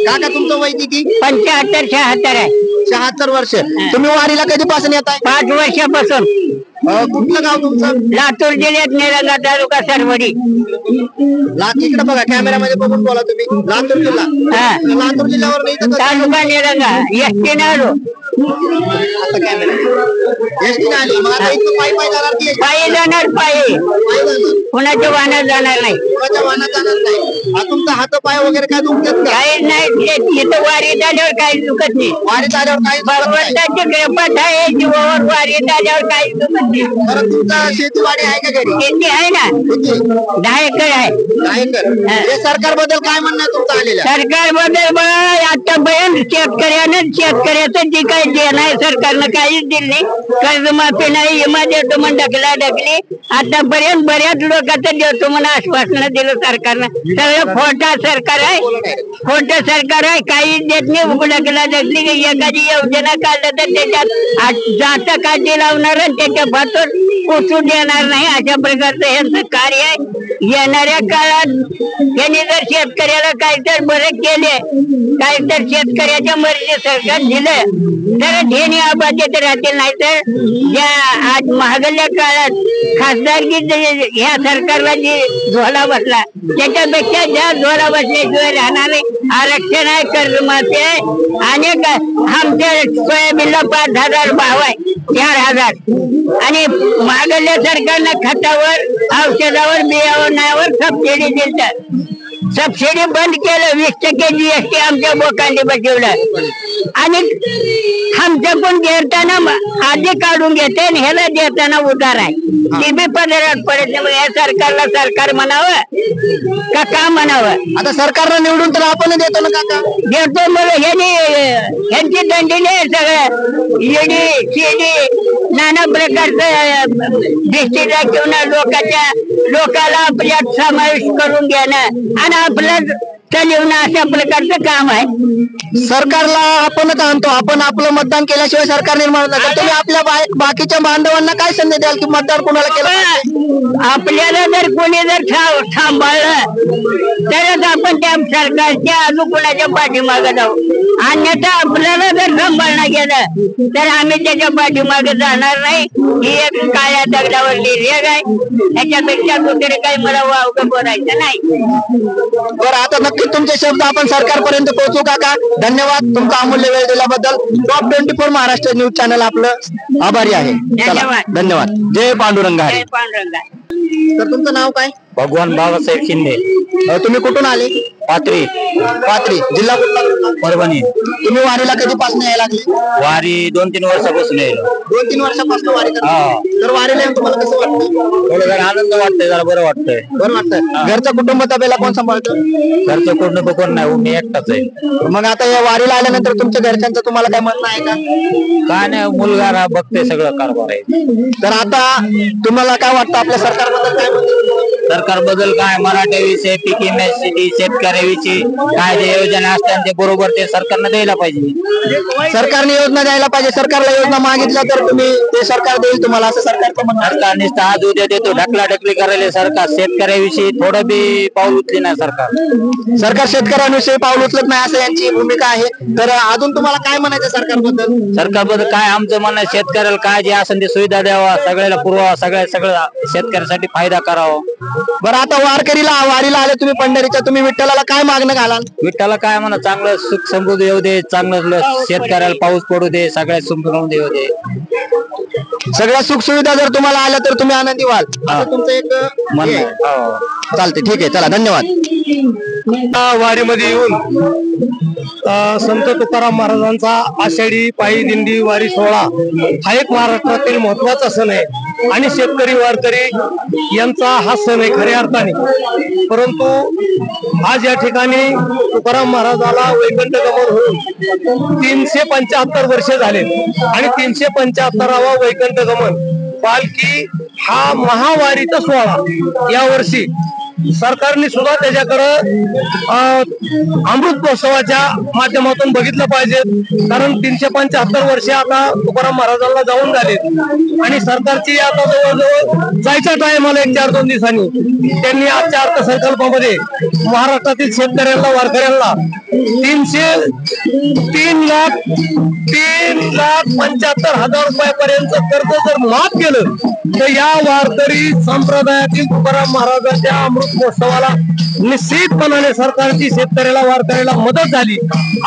काका तुमचं वय किती? 75 76 आहे. 76 वर्ष. तुम्ही वारीला कधीपासून येताय? 5 वर्षापासून. कुठलं गाव तुमचं? लातूर जिल्ह्यात निलंगा तालुका सरवडी. इकडे बघा कॅमेरामध्ये बघून बोला तुम्ही. लातूर जिल्हा. लातूर जिल्ह्यावर तालुका निलंगा. एसटीने आलो. आता कॅमेरा एसटीने आली. मग आता इथं पायी पायी जाणार की पायी जाणार? पायी. कुणाच्या वाहनात जाणार नाही. कुणाच्या वाहनात जाणार नाही. तुमचा हात पाय वगैरे काय दुखतात का? काहीच नाही. इथं वारीत आल्यावर काहीच दुखत नाही. वारीत आल्यावर काही भगवंताची कृपा आहे जीवावर. वारीत आल्यावर काहीच दुखत नाही. बरं तुमचा शेतीवाडी आहे का घरी? शेती आहे ना. 10 एकर आहे. 10 एकर. हे सरकार बद्दल काय म्हणणं आहे तुमचं आलेलं? सरकार बद्दल आतापर्यंत शेतकऱ्याचं जे काही देणं आहे सरकारनं काहीच दिलं नाही. कर्जमाफी नाही. विमा देतो म्हणून ढकली. आतापर्यंत बऱ्याच लोकांचं देतो म्हणून आश्वासन दिलं सरकारनं. सगळं खोटा सरकार आहे. खोटं सरकार आहे. काहीच देत नाही. ढकली एखादी योजना काढलं तर त्याच्यात जात काढी लावणार आणि त्याच्या भातून पोचू देणार नाही. अशा प्रकारचं यांचं कार्य आहे. येणाऱ्या काळात यांनी जर शेतकऱ्याला काहीतरी बरं केले, काहीतरी शेतकऱ्याच्या मर्जी सरकार दिलं तर धेने आबादित राहतील. नाही तर ज्या आज महागल्या काळात खासदारकी ह्या सरकारला जी झोला बसला त्याच्यापेक्षा ज्या झोला बसल्याशिवाय राहणार नाही. आरक्षण आहे, कर्जमाफी आहे. अनेक आमच्या सोयाबीनला 5,000 भाव आहे, 4,000. आणि महागल्या सरकारनं खतावर, औषधावर, बियाण्यावर सबसिडी दिली. सबसिडी बंद केलं. 20% GST आमच्या बोकांडी बसवलं. आणि आमच्याकडून घेताना आधी काढून घेते आणि ह्याला देताना उधार आहे. ती बी पदरात पडत नाही. या सरकारला सरकार म्हणावं का म्हणावं? आता सरकारला निवडून तर आपण देतो ना काका. देतो मला ह्यांची दंडीने सगळं ईडी सीडी नाना प्रकारचं दृष्टी दाखवून लोकाला आपल्यात समावेश करून घेणं आणि आपलं चालवणं अशा प्रकारचं काम आहे. सरकारला आपणच आणतो. आपण आपलं मतदान केल्याशिवाय सरकार निर्माण होत नाही. तुम्ही आपल्या बाकीच्या बांधवांना काय संदेश द्याल की मतदान कोणाला केलं? आपल्याला जर कोणी जर थांबवलं तरच आपण त्या सरकारच्या अनुकूलाच्या पाठीमागे जाऊ. अन्यथा आपल्याला जर सांभाळणं गेलं तर आम्ही त्याच्या पाठीमागे जाणार नाही. ही एक काळ्या दगडावरली रेग आहे. त्याच्यापेक्षा दुसरे काही मला वावगं बोलायचं नाही. बरं आता नक्की तुमचे शब्द आपण सरकारपर्यंत पोहोचू काका. धन्यवाद तुमचा अमूल्य वेळ दिल्याबद्दल. टॉप 24 महाराष्ट्र न्यूज चॅनल आपलं आभारी आहे. धन्यवाद. जय पांडुरंग. जय पांडुरंग. तर तुमचं नाव काय? भगवान बाबासाहेब शिंदे. तुम्ही कुठून आले? पाथरी. पाथरी जिल्हा कुठला? परभणी. तुम्ही वारीला कधीपासून यायला लागले? वारी 2-3 वर्षापासून येईल. 2-3 वर्षापासून वारी करता. तर वारीला येऊन तुम्हाला कसं वाटतं? थोडं जरा आनंद वाटतंय, जरा बरं वाटतंय. बरं वाटतं. घरचं कुटुंब तब्येला कोण सांभाळतं? घरचं कुटुंब कोण नाही, मी एकटाच आहे. मग आता या वारीला आल्यानंतर तुमच्या घरच्यांचं तुम्हाला काय म्हणणं आहे का? काय नाही, मुलगा बघते सगळं कारभार आहे. तर आता तुम्हाला काय वाटतं आपल्या सरकारबद्दल? काय सरकारबद्दल काय मराठ्याविषयी, पीक विम्याविषयी, शेतकऱ्याविषयी काय जे योजना असतात ते बरोबर ते सरकारनं द्यायला पाहिजे. सरकारने योजना द्यायला पाहिजे. सरकारला योजना मागितल्या तर तुम्ही ते सरकार देईल तुम्हाला, असं सरकारचं म्हणणं. सरकारने आज उद्या देतो, ढकलाढकली करायला सरकार. शेतकऱ्याविषयी थोडं बी पाऊल उचले नाही सरकार. सरकार शेतकऱ्यांविषयी पाऊल उचलत नाही असं यांची भूमिका आहे. तर अजून तुम्हाला काय म्हणायचं सरकारबद्दल? सरकारबद्दल काय आमचं म्हणणं, शेतकऱ्याला काय जे असेल ते सुविधा द्यावा, सगळ्याला पुरवा, सगळं शेतकऱ्यासाठी फायदा करावा. बरं आता वारीला आले तुम्ही पंढरीच्या, तुम्ही विठ्ठलाला काय मागणं घालाल? विठ्ठला काय म्हणा, चांगलं सुख समृद्धी येऊ दे, चांगलं शेतकऱ्याला पाऊस पडू दे, सगळ्या समृद्धी येऊ दे. सगळ्या सुख सुविधा जर तुम्हाला आल्या तर तुम्ही आनंदी व्हाल, असं तुमचं एक म्हणणं आहे. चालते, ठीक आहे, चला धन्यवाद. वारीमध्ये येऊन संत तुकाराम महाराजांचा आषाढी पायी दिंडी वारी सोहळा हा एक महाराष्ट्रातील महत्वाचा सण आहे आणि शेतकरी वारकरी यांचा हा सण आहे खऱ्या अर्थाने. परंतु आज या ठिकाणी तुकाराम महाराजाला वैकुंठ गमन होऊन 375 वर्षे झाले आणि 375वा वैकुंठ गमन पालखी हा महावारीचा सोहळा यावर्षी सरकारने सुद्धा त्याच्याकडं अमृत महोत्सवाच्या माध्यमातून बघितलं पाहिजे, कारण 375 वर्षे आता तुकाराम महाराजांना जाऊन झाले आणि सरकारची आता जवळजवळ जायचा टाइम आला 1-4-2 दिवसांनी. त्यांनी आजच्या अर्थसंकल्पामध्ये महाराष्ट्रातील शेतकऱ्यांना वारकऱ्यांना 3,75,000 रुपयापर्यंत कर्ज जर माफ केलं तर या वारकरी संप्रदायातील तुकाराम महाराजांच्या अमृत महोत्सवाला निश्चितपणाने सरकारची शेतकऱ्याला वारकऱ्याला मदत झाली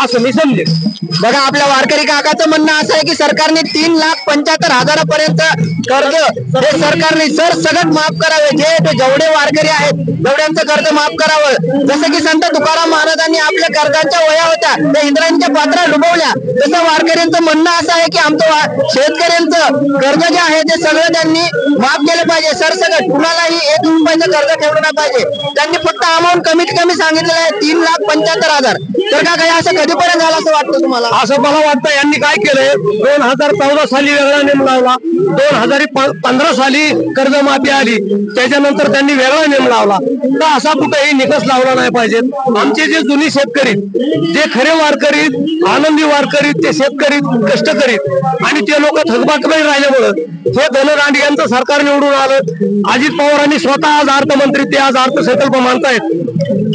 असं मी समजेल. बघा, आपल्या वारकरी काकाचं म्हणणं असं आहे की सरकारने 3,75,000 पर्यंत कर्ज हे सरकारने सरसकट माफ करावे. जेवढे वारकरी आहेत तेवढ्यांचं कर्ज माफ करावं. जसं की संत तुकाराम महाराजांनी आपल्या कर्जांच्या वया होत्या त्या इंद्रायणीच्या पात्रा डुबवल्या, तसं वारकऱ्यांचं म्हणणं असं आहे की आमचं शेतकऱ्यांचं कर्ज जे आहे ते सगळं त्यांनी माफ केलं पाहिजे सरसकट. कुणालाही 1 रुपयाचं कर्ज ठेवलं नाही पाहिजे. त्यांनी फक्त अमाऊंट कमीत कमी सांगितलेलं आहे 3,75,000. तर का काही असं कधीपर्यंत झालं असं वाटतं तुम्हाला? असं मला वाटतं यांनी काय केलंय, 2014 साली वेगळा नेम लावला, 2015 साली कर्जमाफी आली, त्याच्यानंतर त्यांनी वेगळा नेम लावला. तर असा कुठेही निकष लावला नाही पाहिजे. आमचे जे जुनी शेतकरी, जे खरे वारकरी, आनंदी वारकरी, ते शेतकरी कष्टकरी आणि ते लोक थकबाकी राहिल्यामुळं हे धनदांडी यांचं सरकार निवडून आलं. अजित पवारांनी स्वतः आज अर्थमंत्री, ते आज अर्थसंकल्प मांडतायत.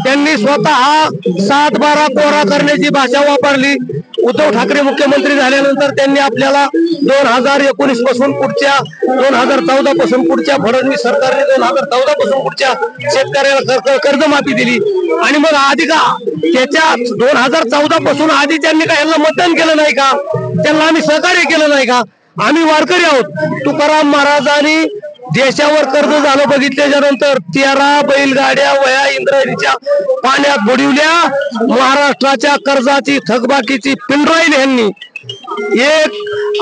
त्यांनी स्वतः 7-12 कोरा करण्याची भाषा वापरली. उद्धव ठाकरे मुख्यमंत्री झाल्यानंतर त्यांनी आपल्याला 2019 पासून पुढच्या 2014 पासून पुढच्या फडणवीस सरकारने 2014 पासून पुढच्या शेतकऱ्याला कर्जमाफी दिली. आणि मग आधी का त्याच्या 2014 पासून आधी त्यांनी का यांना मतदान केलं नाही का? त्यांना आम्ही सहकार्य केलं नाही का? आम्ही वारकरी आहोत. तुकाराम महाराजांनी देशावर कर्ज झालं बघितल्याच्या नंतर 13 बैलगाड्या वया इंद्रायणीच्या पाण्यात बुडवल्या. महाराष्ट्राच्या कर्जाची थकबाकीची पिंजराईल यांनी एक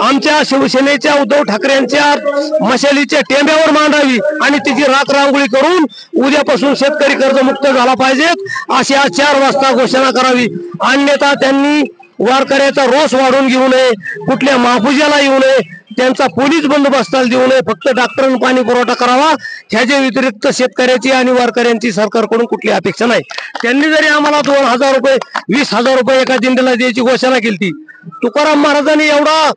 आमच्या शिवसेनेच्या उद्धव ठाकरेंच्या मशालीच्या टेंब्यावर मांडावी आणि तिची राख रांगोळी करून उद्यापासून शेतकरी कर्जमुक्त झाला पाहिजेत अशी आज 4 वाजता घोषणा करावी. अन्यथा त्यांनी वारकऱ्याचा रोष वाढून घेऊ नये, कुठल्या महापूजाला येऊ नये, त्यांचा पोलीस बंदोबस्ताला देऊ नये, फक्त डॉक्टरांनी पाणी पुरवठा करावा. ह्याच्या व्यतिरिक्त शेतकऱ्याची आणि वारकऱ्यांची सरकारकडून कुठली अपेक्षा नाही. त्यांनी जरी आम्हाला 2,000 रुपये 20,000 रुपये एका दिंडीला द्यायची घोषणा केली, तुकाराम महाराजांनी एवढा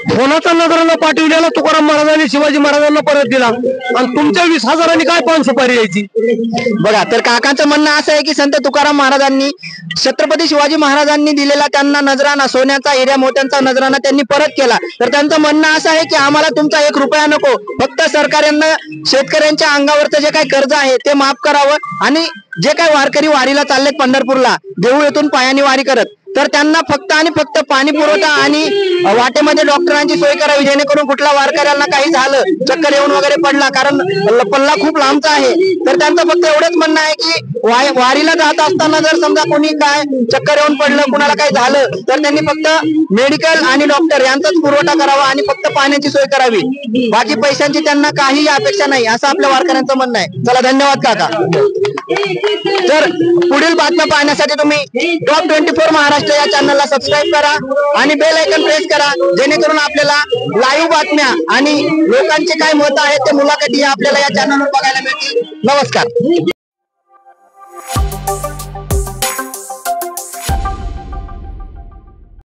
फोनाचा नजरानं पाठवलेला तुकाराम महाराजांनी शिवाजी महाराजांना परत दिला आणि तुमच्या 20,000 काय 5 सुपारी यायची? बघा, तर काकांचं म्हणणं असं आहे की संत तुकाराम महाराजांनी छत्रपती शिवाजी महाराजांनी दिलेला त्यांना नजराना, सोन्याचा हिऱ्या मोत्यांचा नजराना त्यांनी परत केला. तर त्यांचं म्हणणं असं आहे की आम्हाला तुमचा 1 रुपया नको, फक्त सरकारनं शेतकऱ्यांच्या अंगावरचं जे काही कर्ज आहे ते माफ करावं आणि जे काही वारकरी वारीला चाललेत पंढरपूरला, देऊळ येथून पायानी वारी करत, तर त्यांना फक्त आणि फक्त पाणी पुरवठा आणि वाटेमध्ये डॉक्टरांची सोय करावी, जेणेकरून कुठल्या वारकऱ्यांना काही झालं, चक्कर येऊन वगैरे पडला, कारण पल्ला खूप लांबचा आहे. तर त्यांचं फक्त एवढंच म्हणणं आहे की वारीला जात असताना जर समजा कोणी काय चक्कर येऊन पडलं, कुणाला काही झालं, तर त्यांनी फक्त मेडिकल आणि डॉक्टर यांचाच पुरवठा करावा आणि फक्त पाण्याची सोय करावी. बाकी पैशांची त्यांना काही अपेक्षा नाही, असं आपल्या वारकऱ्यांचं म्हणणं आहे. चला, धन्यवाद काका. तर पुढील बातम्या पाहण्यासाठी तुम्ही टॉप 24 महाराष्ट्र या चॅनलला सबस्क्राईब करा आणि बेल आयकॉन प्रेस करा, जेणेकरून आपल्याला लाईव्ह बातम्या आणि लोकांचे काय मत आहेत ते मुलाखती आपल्याला या चॅनलवर बघायला मिळतील. नमस्कार.